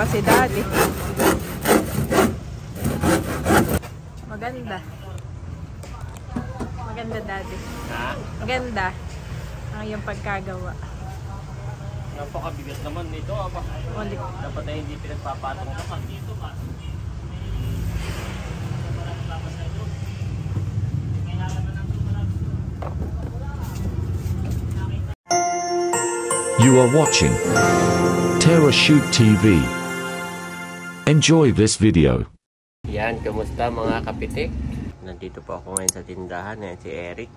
si Daddy. Maganda. Maganda, Daddy. Ha? Maganda ang iyong pagkagawa. Napakabigat naman nito. Ulit. Dapat ay hindi pinagpapatong naman dito ba? You are watching TerraShoot TV. Enjoy this video. Yan, kamusta mga kapitik? Nandito po ako ngayon sa tindahan. Yan si Eric.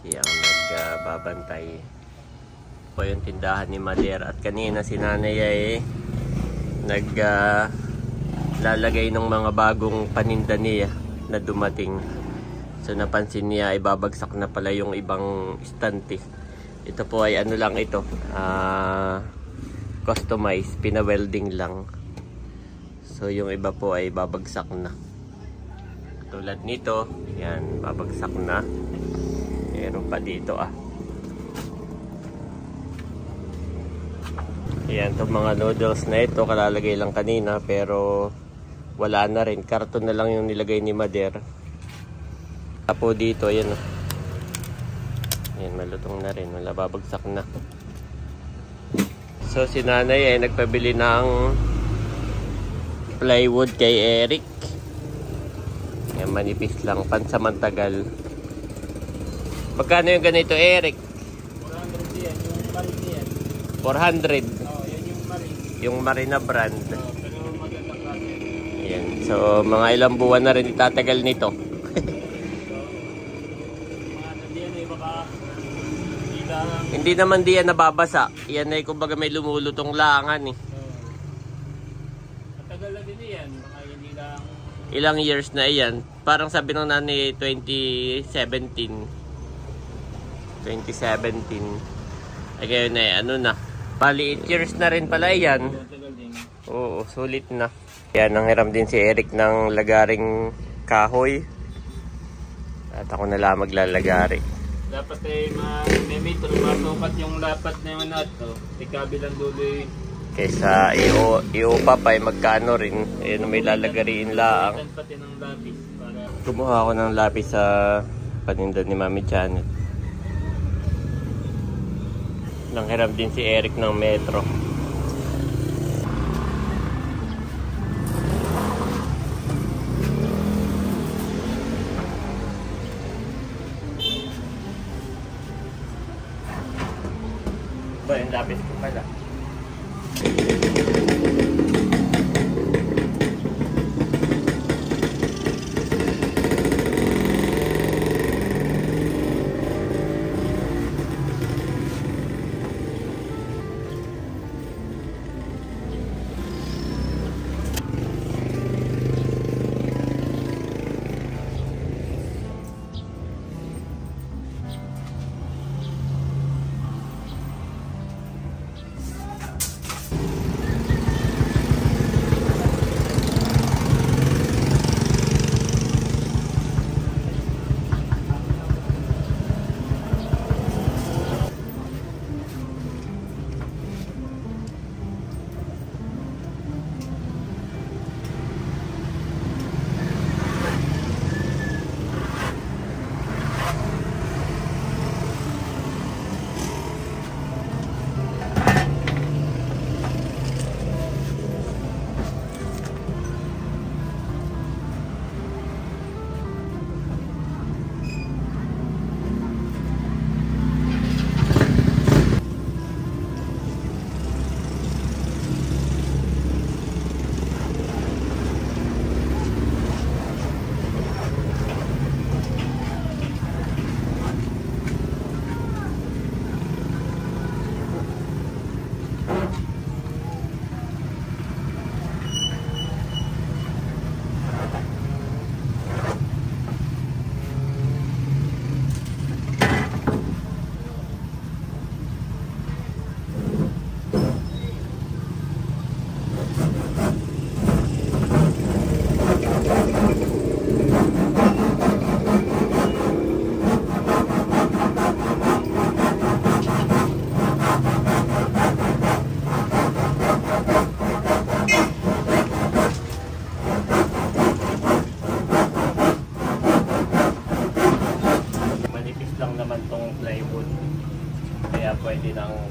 Siyang nagbabantay po yung tindahan ni Mader. At kanina si Nanay ay naglalagay ng mga bagong paninda niya na dumating. So napansin niya ay babagsak na pala yung ibang estante. Ito po ay ano lang ito, customized, pina-welding lang. So yung iba po ay babagsak na. Tulad nito, yan, babagsak na. Meron pa dito Yan, itong mga noodles na ito, kalalagay lang kanina pero wala na rin. Karton na lang yung nilagay ni Mader. Tapo dito, yan Yan, malutong na rin. Wala, babagsak na. So, si Nanay ay nagpabili ng plywood kay Eric. Yan, manipis lang. Pansamantagal. Magkano yung ganito, Eric? 400 yan. Yung Marine yan. 400. Oo, yan yung Marine. Yung Marina brand. Oo, pero maganda klase. Yan. So, mga ilang buwan na rin itatagal nito. Hindi naman di yan nababasa. Yan ay kumbaga may lumulutong langan Matagal na din yan. Mga hindi lang... Ilang years na yan. Parang sabi ng nanay 2017. Ay ngayon ano na. Bali 8 years na rin pala yan. Matagal din. Oo, sulit na. Yan, nanghiram din si Eric ng lagaring kahoy. At ako na lang maglalagari. Dapat ay may metro, matukat yung lapat na yung nato. Ikabilang dulo yung... Kaysa iupa pa ay magkano rin. Ayun, may lalagariin lang. Pati ng lapis. Para... Kumuha ako ng lapis sa paninda ni Mami Janet. Nanghiram din si Eric ng metro. Ba, yung lapis ko pala.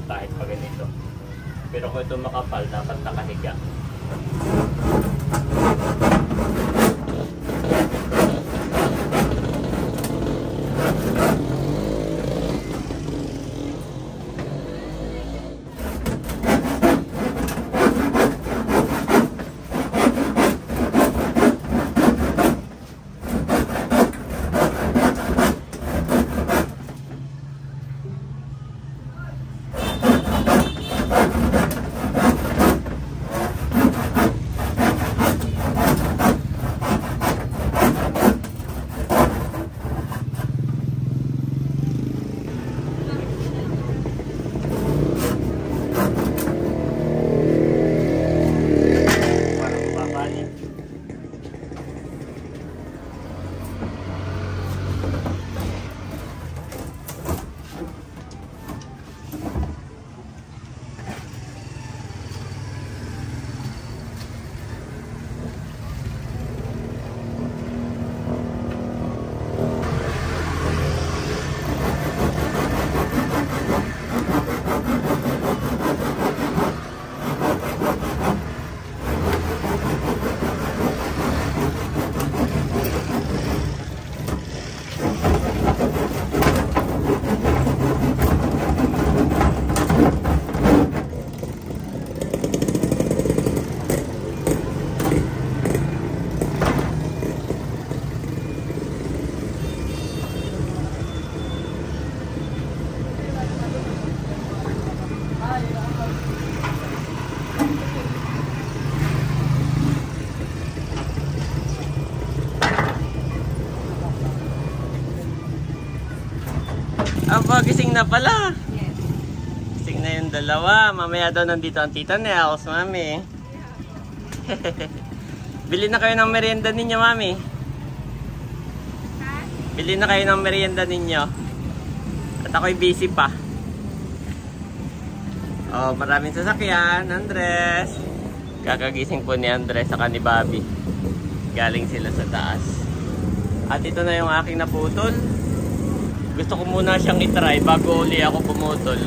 kahit pa ganito. Pero kung ito makapal, dapat nakahiga. Aba, gising na pala. Yes. Gising na yung dalawa. Mamaya daw nandito ang Tita Nels, Mami. Bili na kayo ng merienda ninyo, Mami. Bili na kayo ng merienda ninyo. At ako'y busy pa. Oh, maraming sasakyan, Andres. Kakagising po ni Andres saka ni Bobby. Galing sila sa taas. At ito na yung aking naputol. Gusto ko muna siyang itry bago uli ako pumutol.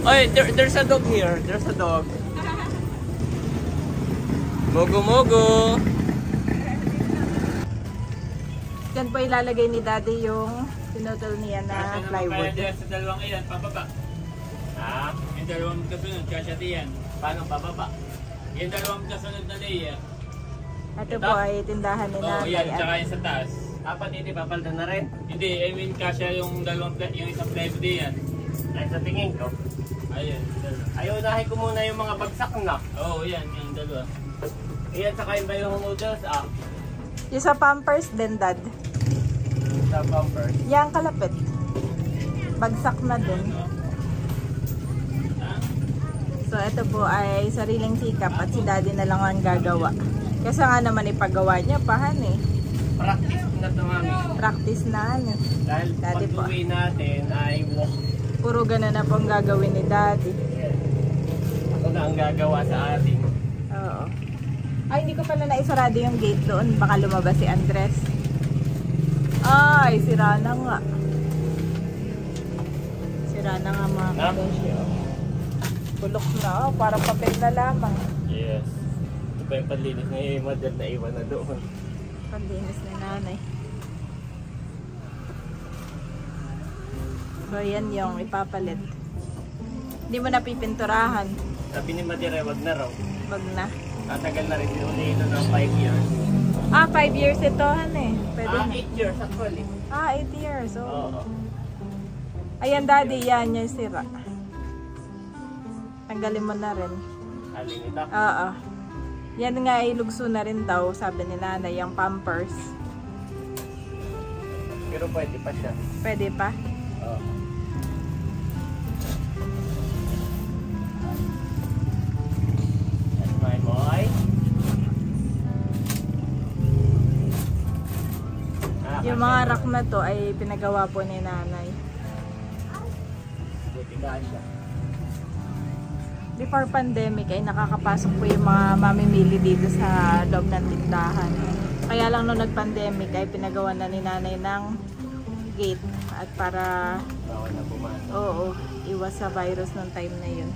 Oy, there's a dog here. There's a dog. Mogo-mogo. Diyan po ilalagay ni Daddy yung pinutol niya na plywood. Kaya sa dalawang iyan, pababa. Ah, Yung dalawang kasunod, kasya diyan. paano pababa? Yung dalawang kasunod na layer. Ito po ay tindahan ni Oo, Nanay. yan, tsaka yung sa taas. Apat hindi papalda na rin. Hindi, I mean, kasya yung dalawang, yung isang plywood diyan. Ay sa tingin ko. Ayun, dalawa. Ay, unahin ko muna yung mga bagsak na. Oo, yan, yung dalawa. Iyan, saka yung ba yung noodles Yung sa Pampers din, Dad. sa bumper. Yang kalapit. Bagsak na din. So, ito po ay sariling sikap at si Daddy na lang ang gagawa. Kasi nga naman ipagawa niya, pahan eh. Practice na ito, Mami. Practice na eh. Dahil Daddy po. pag-uwi natin ay walk. Puro ganun na pong gagawin ni Daddy. Ako na ang gagawa sa atin. Oo. Ay, hindi ko pala naisarado yung gate doon. Baka lumabas si Andres. Ay, sira na nga. Sira na nga mga Nap? kabesyo. Bulok na, oh. Parang papel na lamang. Yes. Ito pa yung panlinis na yung mother na iwan na doon. Panlinis ni Nanay. So, yan yung ipapalit. Hindi mo napipinturahan. Sabi ni Madire, wag na raw. Wag na. Tatagal na rin ulihin ng 5 years. Ah, 5 years ito, han eh. Pwede na. 8 years actually. Ah, 8 years. Oh. Oo. Ayan, Daddy, yan yung sira. Tanggalin mo na rin. Alin ito? Oo. Yan nga, ilugso na rin daw, sabi ni Nanay, yung Pampers. Pero pwede pa siya. Pwede pa? Oo. That's my boy. Yung mga rack na to ay pinagawa po ni Nanay. Buti ka siya. Before pandemic ay nakakapasok po yung mga mamimili dito sa loob ng tindahan. Kaya lang nung nag-pandemic ay pinagawa na ni Nanay ng gate at para Bawal na pumasok. oo, iwas sa virus nung time na yun.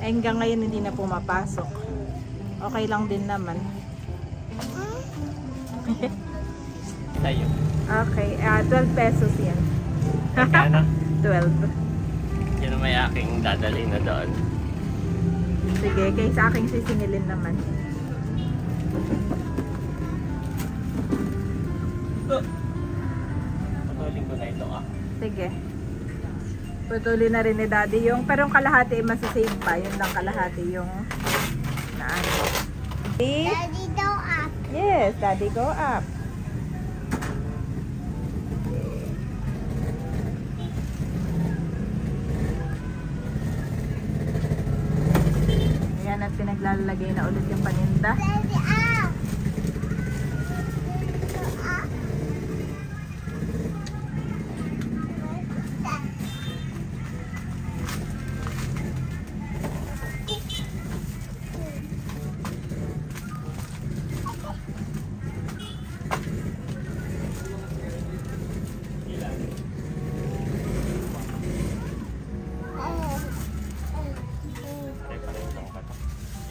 Ay, hanggang ngayon hindi na pumapasok. Okay lang din naman. Tayo. Okay, 12 pesos yan. Magkano? 12. Yan ang may aking dadalhin na doon. Sige, kay sa aking sisingilin naman. Patuloy ko na ito Sige. Putuli na rin ni Daddy yung, pero yung kalahati masasave pa. Yun lang kalahati yung na ano. Daddy, go up. Yes, Daddy go up. Ayan at pinaglalagay na ulit yung paninda. Daddy, up.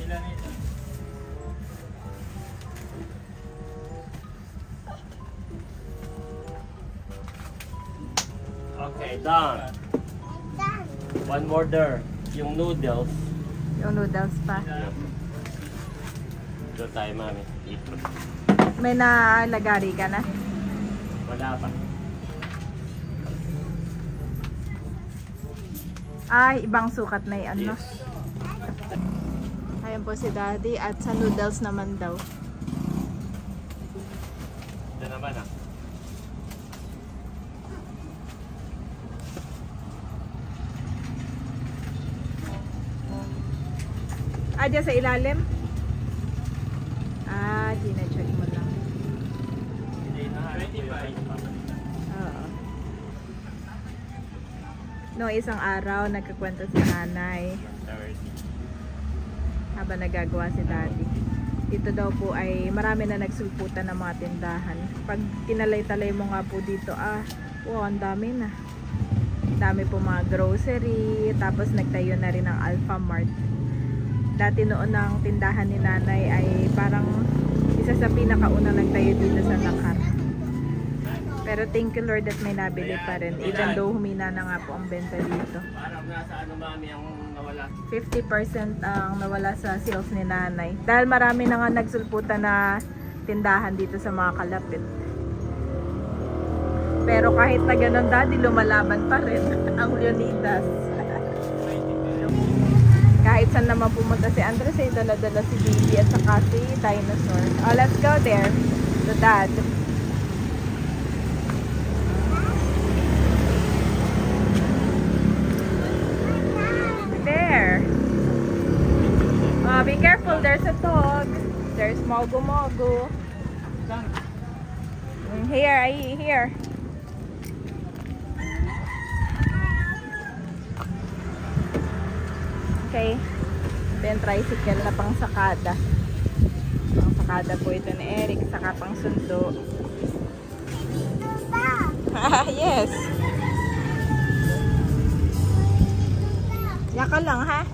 Ilan ito? Okay, done. Done. One more there. Yung noodles. Yung noodles pa. Ito tayo, mami. Ito. May nalagari ka na? Wala pa. Ay, ibang sukat na yan, no? Yes. Ayan po si Daddy at sa noodles naman daw. Ito naman Ah, dyan sa ilalim? Ah, gina-check mo lang. Hindi na. 25. Oo. No, isang araw, nagkakwento si nanay 30. habang nagagawa si Daddy. Dito daw po ay marami na nagsulputan ng mga tindahan. Pag kinalay-talay mo nga po dito, wow, ang dami na. Dami po mga grocery, tapos nagtayo na rin ang Alpha Mart. Dati noon ang tindahan ni nanay ay parang isa sa pinakaunang nagtayo dito sa Nakar. Pero thank you Lord that may nabili pa rin, even though humina na nga po ang benta dito. Parang nasa ano, mami, ang nawala. 50% ang nawala sa sales ni nanay. Dahil marami na nga nagsulputan na tindahan dito sa mga kalapit. Pero kahit na ganun, Daddy, lumalaban pa rin ang Leonidas. Kahit saan naman pumunta si Andres ay dala-dala si Baby at saka si Dinosaur. Oh, let's go there. To Dad. There. Oh, be careful. There's a dog. There's Mogu Mogu. Here, here. Okay. Ito yung tricycle na pang sakada. Pang sakada po ito ni Eric. Saka pang sundo. Yes. Yaka lang, ha?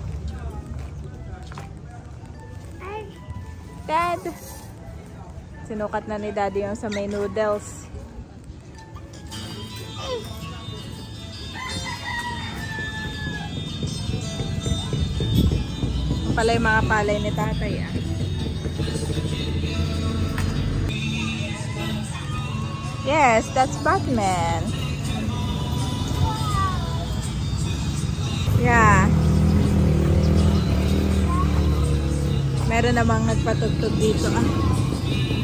Dad. Sinukat na ni Daddy yung sa may noodles. Pala yung mga palay ni Tatay, Yes, that's Batman. Yeah. Meron namang nagpatugtog dito,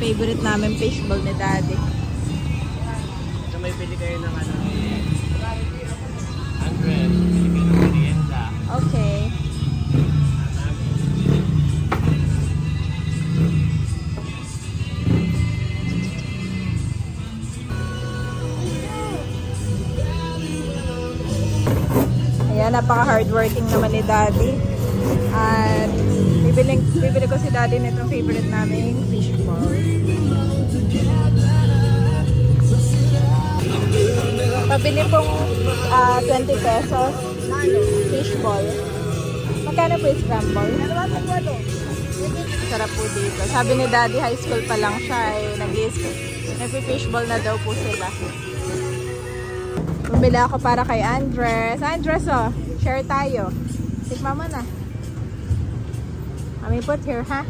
Favorite namin fishbowl ni Daddy. So may pili kayo ng ano, 100 Filipino merienda. Okay. Ayan, napaka-hardworking naman ni Daddy. At bibili ko si Daddy nitong favorite naming fishbowl. Pabili pong 20 pesos. Fishball. Magkano po yung scramble? Sarap po dito. Sabi ni Daddy, high school pa lang siya. Nag-fishball na daw po sila. Bumili ako para kay Andres. Andres, oh. Share tayo. Tikma mo na. Mami, put here, ha?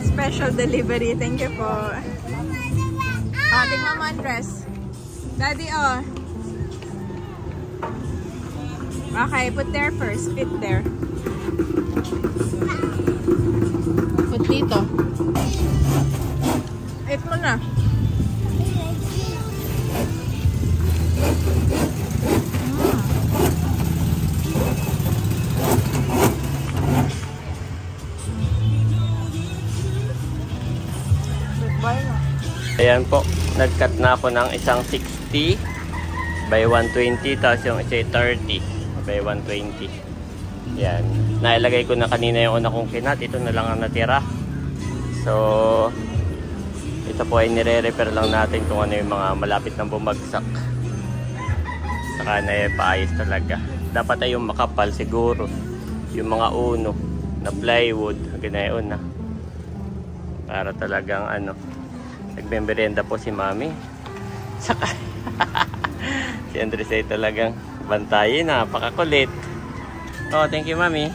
Special delivery. Thank you po. Oh, tingnan mo, Andres. Daddy, oh. Okay, put there first. Fit there. Put dito. Eat mo na. Ayan po, nag-cut na ako ng isang 60 by 120, tapos yung isa 30 by 120. Ayan, nailagay ko na kanina yung una kong kinat, ito na lang ang natira. So, ito po ay nire-repair lang natin kung ano yung mga malapit na bumagsak. Saka na paayos talaga. Dapat ay yung makapal siguro, yung mga uno na plywood, ganayon na. Para talagang ano, nagmemerienda po si Mami. Saka si Andres ay talagang bantayin, napakakulit. Oh, thank you, Mami.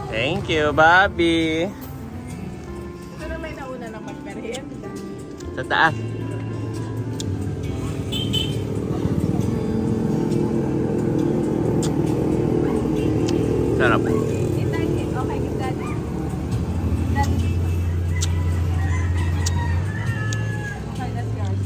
Thank you, Bobby. Pero may nauna ng magmerienda. Sa taas. Sarap. Okay, give Daddy. Okay, that's yours.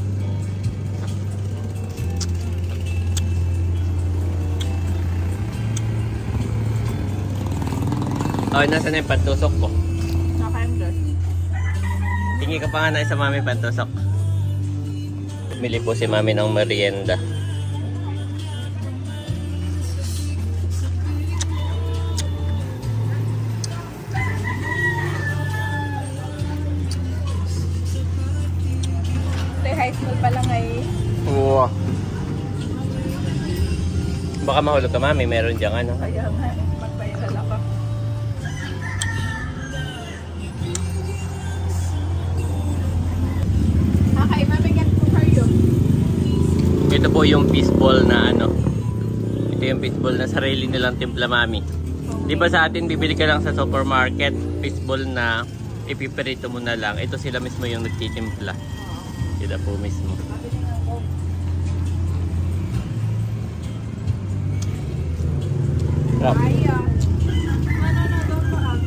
Oh, nasa na yung pantusok ko? Okay, I'm good. Tingi ka pa nga na sa Mami pantusok. Bumili po si Mami ng merienda. High school pa lang ay Wow. Baka mahulog ka, Mami. Meron diyang ano. kaya nga magpairal ako. Okay, Mami, get to for you. Ito po yung fishball na ano. Ito yung fishball na sarili nilang timpla, Mami. Di ba sa atin bibili ka lang sa supermarket, fishball na ipiperito mo na lang. Ito sila mismo yung nagtitimpla. Sila po mismo. Sarap. Ay, no, don't go out.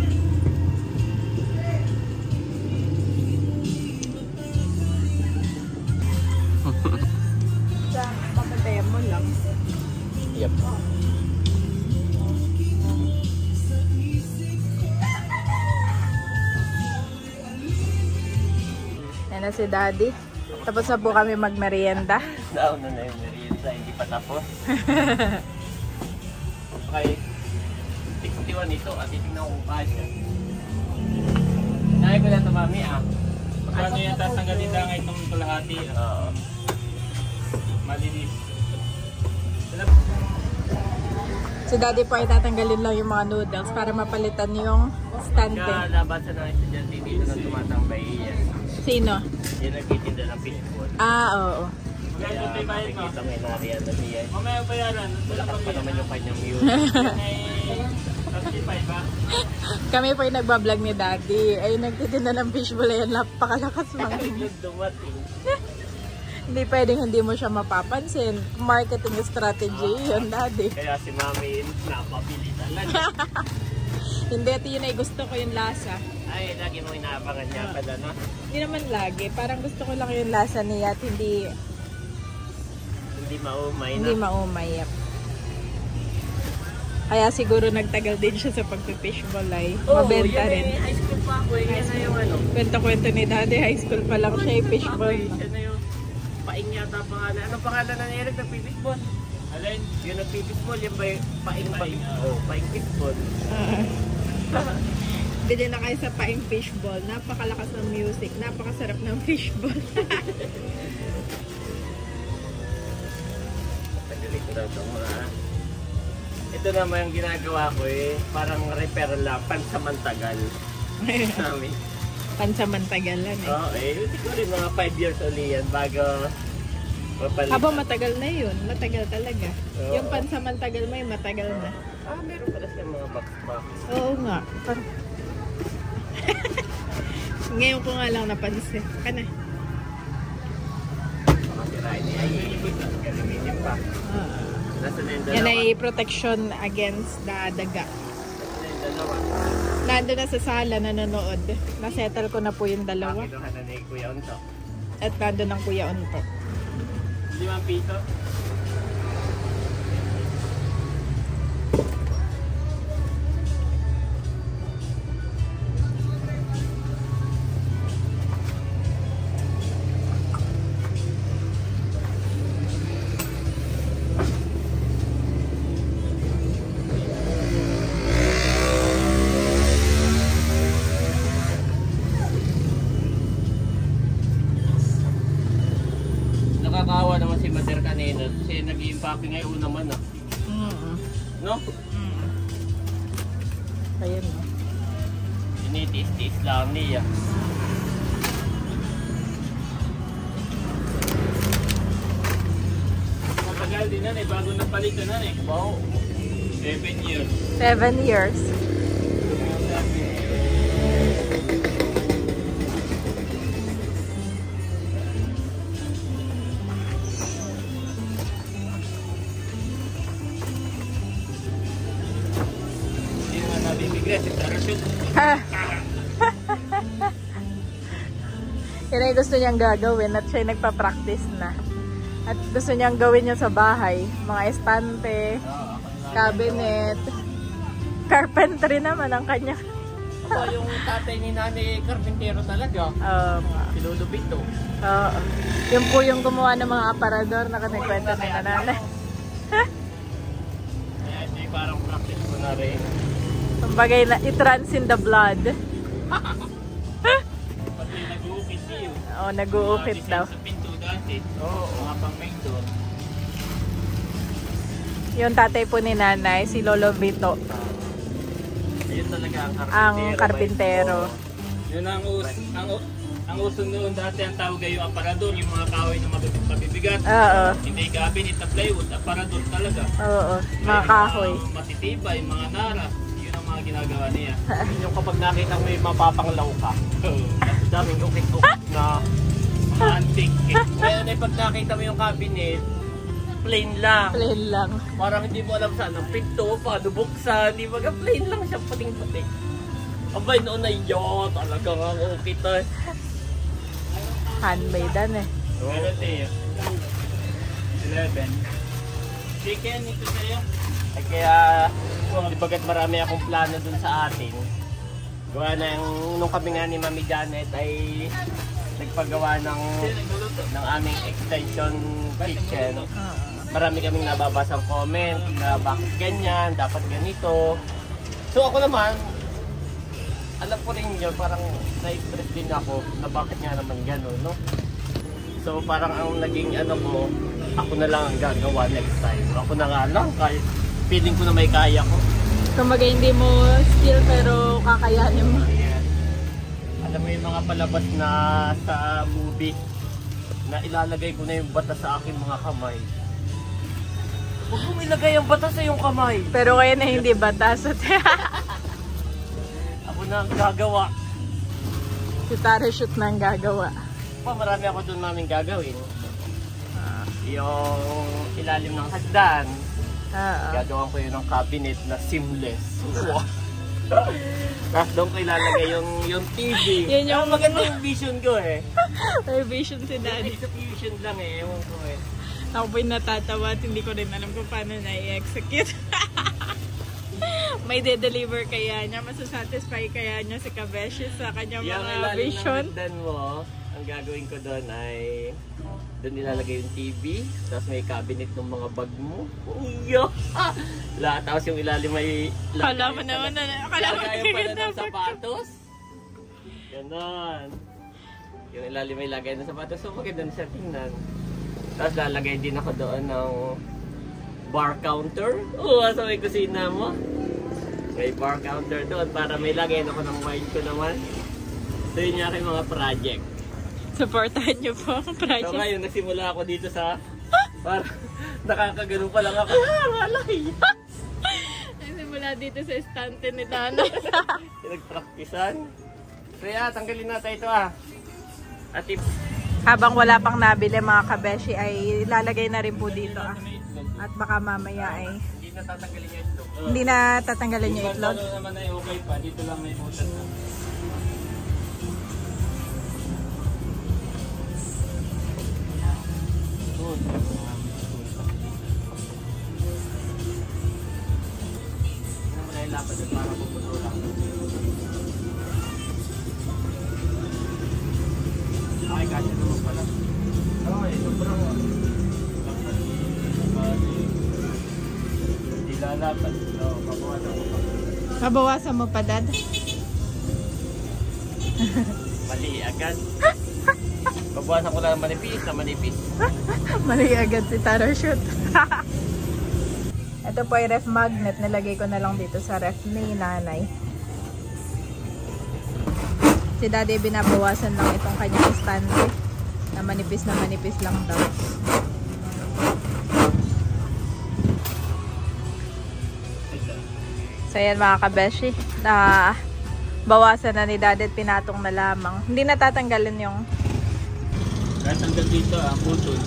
Sa papatayan mo lang. Yep. Yan na si Daddy. Tapos na po kami magmerienda. Down na yung merienda, hindi pa tapos. Okay. 61 ito at titignan ko pa siya. Naya ko na ito, Mami, ah. Paano yung tatanggalin lang itong kalahati? Oo. Malinis. Si Daddy po ay tatanggalin lang yung mga noodles para mapalitan yung stand. Nabasa ng estudyante dito na tumatambay yan. Sino? Yung nagtitinda ng fishball. Ah, oo. Kaya makikita may nariyan na niya. Mamaya bayaran. Malaki pa naman yung kanyang view. Yan ay 35 ba? Kami po yung nagbablog ni Daddy. Ay, nagtitinda ng fishball. Ayan, napakalakas mga. Biglang dumating. Hindi pwedeng hindi mo siya mapapansin. Marketing strategy yun, Daddy. Kaya si Mami napabili talaga. Hindi, ito yun ay gusto ko yung lasa. Ay, lagi mo inaabangan niya pala, no? Hindi naman lagi. Parang gusto ko lang yung lasa niya at hindi Maumay na. hindi maumay. Yep. Kaya siguro nagtagal din siya sa pagpipishball ay mabenta rin. High school pa ako. Yan na yung ano. Kwento-kwento ni Daddy, high school pa lang siya yung fishball. Yan na yung paing yata pangalan. Anong pangalan na Eric nagpipishball? Alin? Yung nagpipishball, yung ba yung paing ba? Oh, paing fishball. Bili na kayo sa Paing Fishball. Napakalakas ng music. Napakasarap ng fishball. Tagalito daw ito mga. Ito naman yung ginagawa ko eh. Parang repair lang. Pansamantagal. Namin. Pansamantagalan eh. Oo eh. Hindi ko rin mga 5 years uli yan bago mapalitan. Aba, matagal na yun. Matagal talaga. Oo. Yung pansamantagal mo yung matagal na. Meron pala siya mga box. Oo nga. Ngayon ko nga lang napansin. Kana. Makasirain niya. Ay, gamitin pa. Nasa na yung Yan dalawa. ay protection against the daga. Nasa na yung dalawa. Nandun na sa sala nanonood. Nasettle ko na po yung dalawa. Makinuha na ni Kuya Unto. At nandun ang Kuya Unto. 5 piso. Nakakaawa naman si Mater kanina. Kasi nag-i-impake ngayon naman ah. No? Ayun. Tinitiis-tiis lang niya. Matagal din yan eh, bago napalitan na eh. Wow. 7 years. 7 years. Hindi naman nabibigla si Tarashoot. Yan ay gusto niyang gagawin at siya nagpa-practice na. At gusto niyang gawin niya sa bahay. Mga estante, cabinet, carpentry naman ang kanya. Aba, yung tatay ni Nanay Carpintero talaga. Si Lolo Pito. Oo. Yun po yung gumawa ng mga aparador na kanikwento ni nanay. Kaya ito yung parang practice ko na rin. Kumbagay na it runs in the blood. Pati nag-uukit siya. Oo, nag-uukit daw. Sa pinto dati. Oo. Mga pang-main door. Yung tatay po ni nanay, si Lolo Vito, Ayun talaga ang ang karpintero. Yun ang uso noon dati ang tawag ay yung aparador, yung mga kahoy na mabibigat. Oo. Hindi cabinet na plywood, aparador talaga. Oo, mga kahoy. Mga matitibay, mga nara. Yun ang mga ginagawa niya. Yung kapag nakita mo yung mapapanglaw ka. Daming ukit-ukit na Mga antique. ngayon ay pag nakita mo yung cabinet, plain lang. Plain lang. Parang hindi mo alam saan ang pinto, paano buksan, di ba? Plain lang siya, pating-pating. Abay, noon ay talagang ang ukit eh. Handmade eh. Meron tayo. 11. Chicken, ito sa'yo. Ay kaya, di bagat marami akong plano dun sa atin. Gawa na yung, nung kami nga ni Mami Janet ay nagpagawa ng aming extension kitchen. Marami kaming nababasang comment na bakit ganyan, dapat ganito. So ako naman, alam ko rin yun, parang na-impress din ako na bakit nga naman gano'n, no? So parang ang naging ano ko, ako na lang ang gagawa next time. Ako na nga lang, kahit feeling ko na may kaya ko. Kumbaga hindi mo skill pero kakayanin mo. Ayan. Alam mo yung mga palabas na sa movie na ilalagay ko na yung bata sa aking mga kamay. Huwag mong ilagay ang bata sa iyong kamay. Pero kaya na hindi batas. Ako na ang gagawa. Si Tarashoot na ang gagawa. Marami ako doon namin gagawin. Yung ilalim ng hagdan. Gagawan ko yun ng cabinet na seamless. Wow. Tapos doon ko ilalagay yung TV. Yun yung maganda yung vision ko eh. May vision si Daddy. Execution lang eh. Ewan ko eh. Ako po'y natatawa at hindi ko rin alam kung paano na i-execute. May de-deliver kaya niya, masasatisfy kaya niya si Kabeshi sa kanyang Yung mga ilalim vision. ng hagdan mo, Ang gagawin ko doon ay doon nilalagay yung TV, tapos may cabinet ng mga bag mo. Uyo! Lahat, tapos yung ilalim may Akala mo naman na, akala mo lagayan pala na ng sapatos. Ganon. Yung ilalim may lagay ng sapatos, so maganda siya tingnan. Tapos lalagay din ako doon ng bar counter. Oo, sa may kusina mo. May bar counter doon para may lagay ako ng wine ko naman. So yun yung aking mga project. Supportahan niyo po ang So project. ngayon, nagsimula ako dito sa... Para nakakagano pa lang ako. Malay! Nagsimula dito sa estante ni Dana. Nagpraktisan. So yeah, tanggalin natin ito At Habang wala pang nabili mga kabeshi ay lalagay na rin po dito At baka mamaya ay hindi na tatanggalin yung itlog. hindi na tatanggalin yung itlog. Ano naman ay okay pa, dito lang may butas na. Ano mo na yung lapad para puputo lang. Ay, kasi naman pala. Okay, sobrang lapad. Hindi lalapad. So, papawasan ko pa. Mabawasan mo pa, Dad? Mali agad. Pabawasan ko lang manipis na manipis. Mali agad si Taro shoot. Ito po ay ref magnet. Nilagay ko na lang dito sa ref ni nanay. Si Daddy binabawasan lang itong kanyang stand na manipis lang daw. So yan mga kabeshi, na bawasan na ni Daddy at pinatong na lamang. Hindi natatanggalin yung Kahit hanggang dito putol.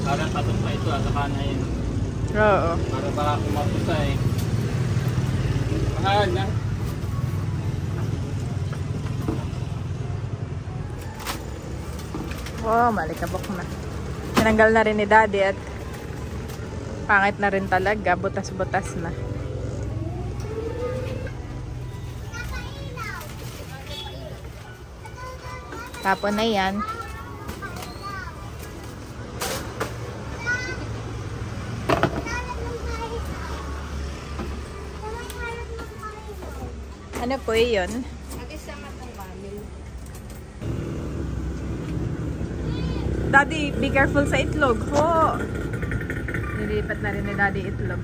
Parang patong pa ito saka na yun. oo. Para baka kumapusa eh. Mahal na. Wow, malikabok na. Tinanggal na rin ni Daddy at pangit na rin talaga. Butas-butas na. Tapon na yan. Ano po yun? Daddy, be careful sa itlog po. Nilipat na rin ni Daddy itlog.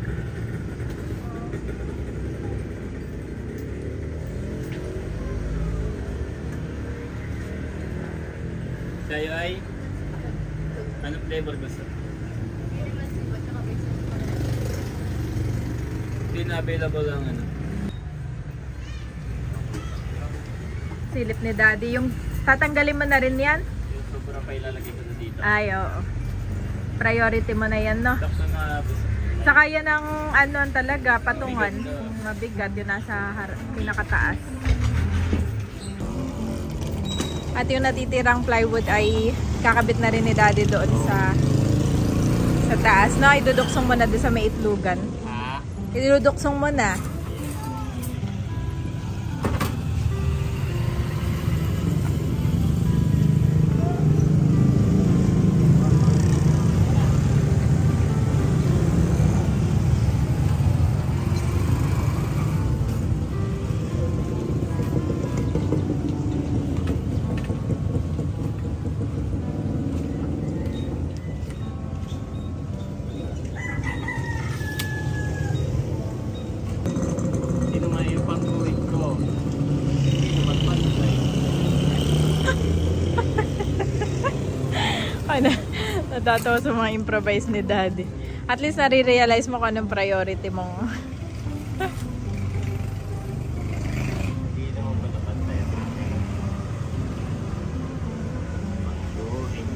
Sa'yo ay anong flavor gusto? Hindi na available ang ano. Silip ni Daddy. Yung tatanggalin mo na rin yan? Yung sobra pa ilalagay ko na dito. Ay, oo. Priority mo na yan, no? Tapos na Saka yan ang ano talaga, patungan. Mabigat yun nasa pinakataas. At yung natitirang plywood ay kakabit na rin ni Daddy doon sa taas. No, iduduksong mo na doon sa may itlugan. Iduduksong mo na. Sino nga yung pang-uwit ko? Sino magpantay? Ay, natatawa sa mga improvise ni Daddy. At least nare-realize mo kung anong priority mong Hindi naman ba napantay? Pang-uwit.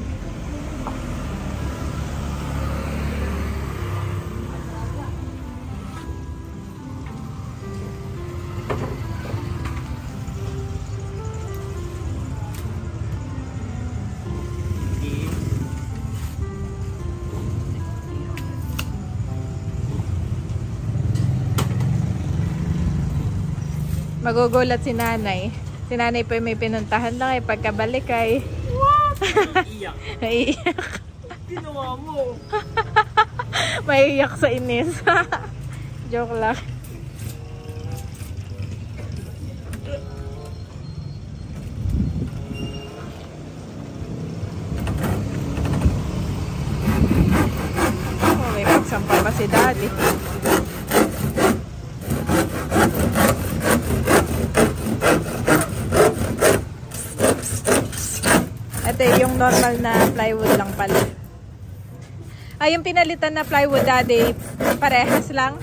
magugulat si nanay. Si nanay po may pinuntahan lang pagkabalik ay wow! Iyak. Naiiyak. Ginawa mo. Maiiyak sa inis. Joke lang. Oh, may pagsampa pa si Daddy. Ito yung normal na plywood lang pala. Ay, yung pinalitan na plywood, Daddy, parehas lang.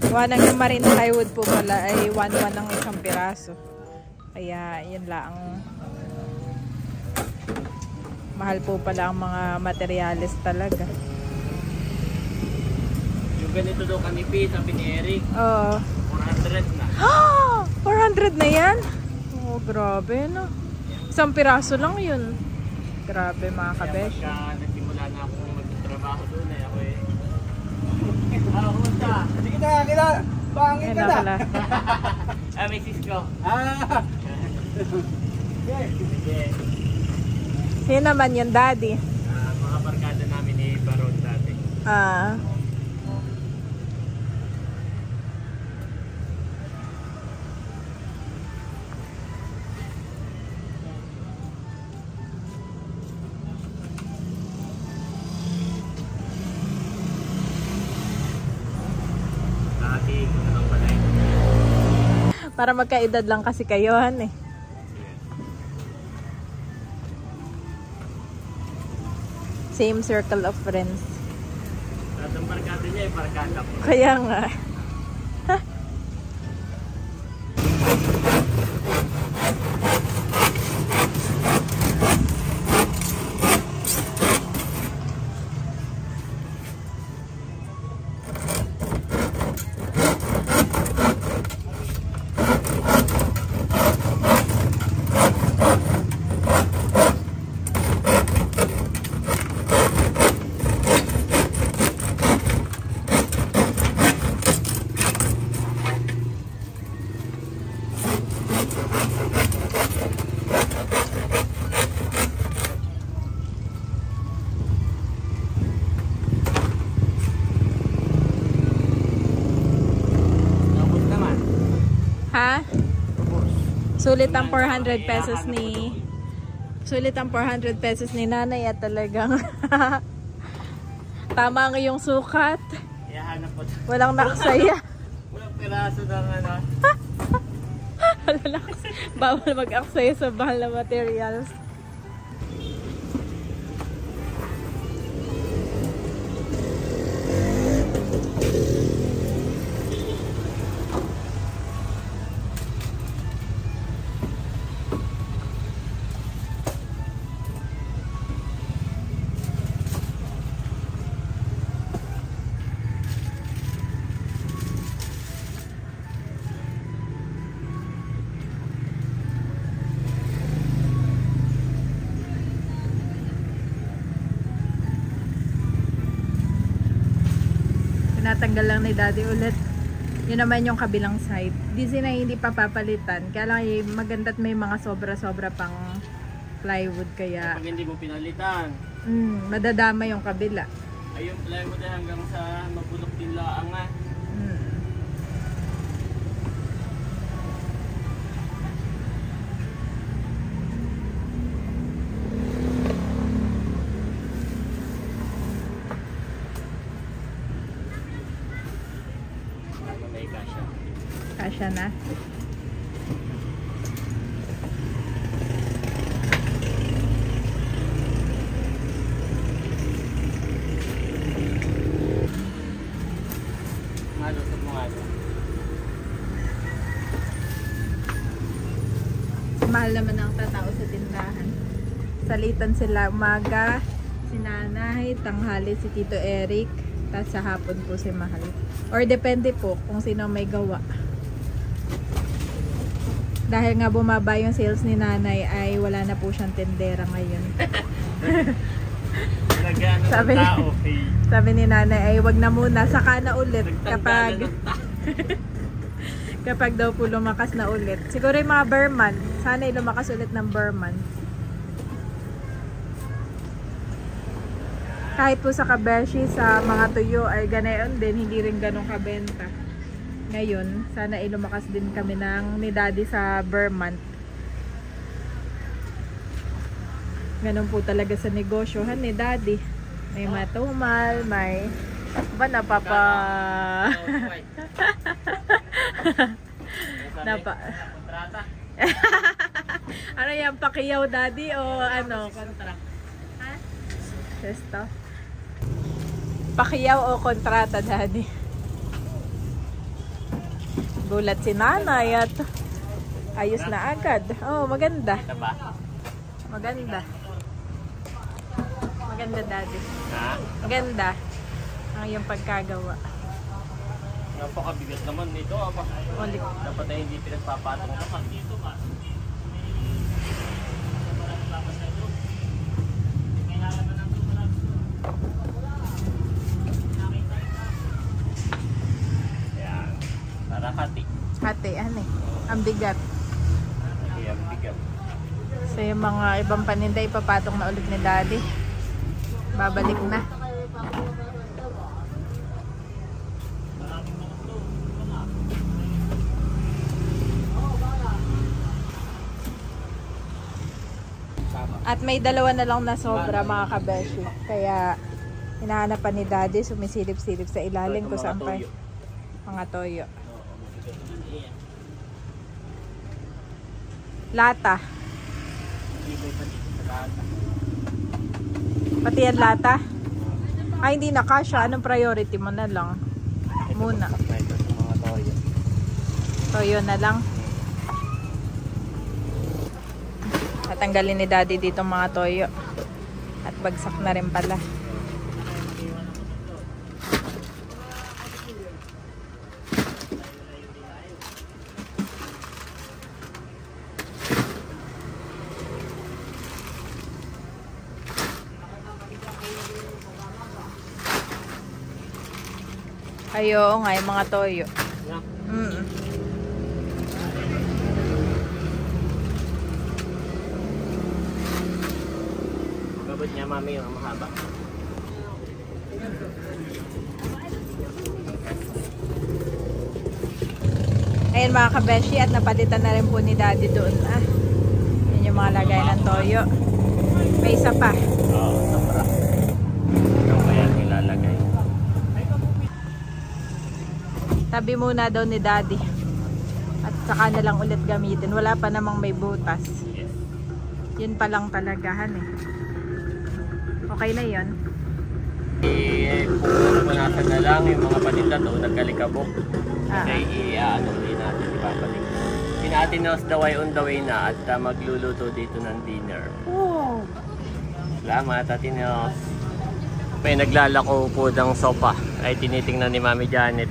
Wanang yung marine plywood po pala ay 1-1 ng isang piraso. Kaya yun lang. Mahal po pala ang mga materyales talaga. Yung ganito daw kanipis, sabi ni Eric. Oo. 400 na. 400 na yan? Oh, grabe no. Isang piraso lang yun. Grabe mga Kaya kabesh. pagka nagsimula na ako magtrabaho doon eh, ako eh. Kumusta? Hindi kita nakakita. Pangit Ayun ka na na. pala. May Cisco. Ah. Sige. Sino naman yung Daddy? Mga barkada namin ni Baron dati. Ah. Dati ko na lang pala eh. Para magkaedad lang kasi kayo, han eh. Same circle of friends. Lahat ng barkada niya eh, barkada ko. Kaya nga. Tapos naman. Ha? Sulit ang 400 pesos ni... Sulit ang 400 pesos ni nanay at talagang... Tama nga yung sukat. Iyahanap po. Walang naksaya. Walang piraso ng ano. Walang naksaya. Bawal mag-aksaya sa mahal na materials. Tinatanggal lang ni Daddy ulit. Yun naman yung kabilang side. Di na hindi pa papalitan. Kaya lang maganda't may mga sobra-sobra pang plywood. Kaya Pag hindi mo pinalitan. madadama yung kabila. Ay yung plywood ay hanggang sa mabulok din laang ah. May kasya. Kasya na. Malusot mo nga doon. Mahal naman ang tatao sa tindahan. Salitan sila umaga, si nanay, tanghali si Tito Eric, tapos sa hapon po si Mahal. Or depende po kung sino may gawa. Dahil nga bumaba yung sales ni nanay ay wala na po siyang tendera ngayon. Nagano ng Sabi- tao, Faye. Sabi ni nanay ay wag na muna, saka na ulit kapag Nagtanggalan ng tao. Kapag daw po lumakas na ulit. Siguro yung mga Berman. Sana lumakas ulit ng Berman. Kahit po sa kabeshi, sa mga tuyo ay ganayon din. Hindi rin ganun kabenta. Ngayon, sana lumakas din kami ni Daddy sa Berman. Ganun po talaga sa negosyohan ni Daddy. May matumal, may... Ba napapa... Ano yan, pakiyaw Daddy o ano? Kontrata. Ha? Sesto? Pakiyaw o kontrata Daddy? Gulat si nanay at ayos na agad. Oh, maganda. Maganda. Maganda Daddy. Ha? Maganda. Ang iyong pagkagawa. Napakabigat naman nito. Ulit. Dapat ay hindi pinagpapatong naman. Dito ba? Yan. Para hati. Hati, ano eh. Ang bigat. Yan, bigat. So yung mga ibang paninda ipapatong na ulit ni Daddy. Babalik na. At may dalawa na lang na sobra mga kabeshi. Kaya hinahanap pa ni Daddy, sumisilip-silip sa ilalim kung saan pa mga toyo. Lata. Pati yan lata? Ay, hindi na kasha. Anong priority mo na lang? Muna. Toyo na lang. Tatanggalin ni Daddy dito mga toyo. At bagsak na rin pala. Ayo nga yung mga toyo. Babot niya mami yung mahaba. Ayan mga kabeshi, at napalitan na rin po ni Daddy doon. Yan yung mga lagay ng toyo. May isa pa. Oo, sobra. Ano ba yan ilalagay? Tabi muna daw ni Daddy. At saka na lang ulit gamitin. Wala pa namang may butas. Yes. Yun pa lang talagahan eh. Okay na yun. Pupunatan na lang yung mga paninda doon, nagkalikabok. Kaya ano din natin ipapalik. Pinatinos the way on the way na at magluluto dito ng dinner. Oh. Salamat Atinos. May naglalako po ng sopa ay tinitingnan ni Mami Janet.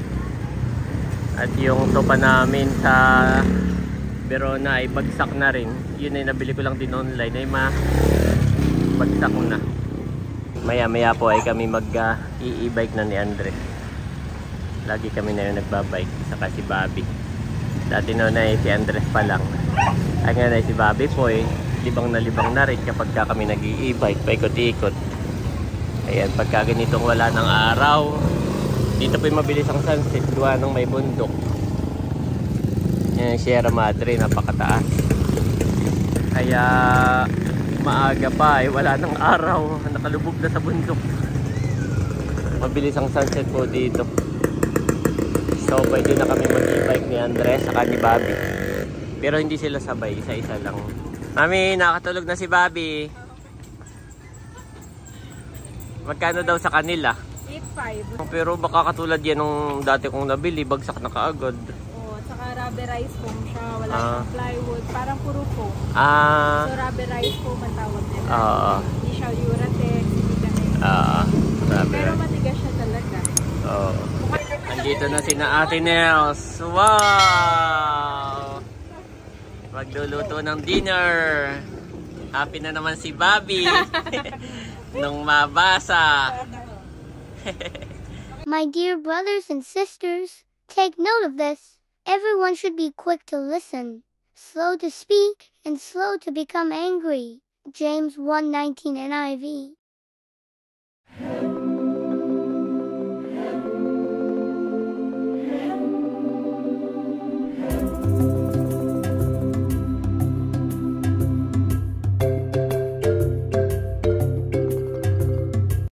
At yung sopa namin sa Verona ay bagsak na rin. Yun ay nabili ko lang din online ay bagsak na. Maya maya po ay kami mag-i-bike na ni Andre. Lagi kami na yung nagbabike. Saka si Bobby. Dati noon ay si Andres pa lang. Ay nga na si Bobby po eh. Libang na rin kapag kami nag-i-bike. Paikot-ikot. Ayan, pagka ganitong wala ng araw. Dito po yung mabilis ang sunset. Gawa ng may bundok. Yan, Sierra Madre. Napakataas. Kaya maaga pa eh. Wala ng araw. Nakalubog na sa bundok. Mabilis ang sunset po dito. So pwede na kami mag-e-bike ni Andres saka ni Bobby. Pero hindi sila sabay, isa-isa lang. Mami, nakatulog na si Bobby. Magkano daw sa kanila? 8.5. Pero baka katulad yan nung dati kong nabili, bagsak na kaagad. Oh, saka rubberized foam siya. Wala siyang plywood. Parang puro foam. So rubberized foam ang tawag nila. Hindi siya Uratex, hindi ganun. Pero matigas siya talaga. Andito na sina Ate Nels. Wow! Magluluto ng dinner. Happy na naman si Bobby. Nung mabasa. My dear brothers and sisters, take note of this. Everyone should be quick to listen, slow to speak, and slow to become angry. James 1:19 NIV.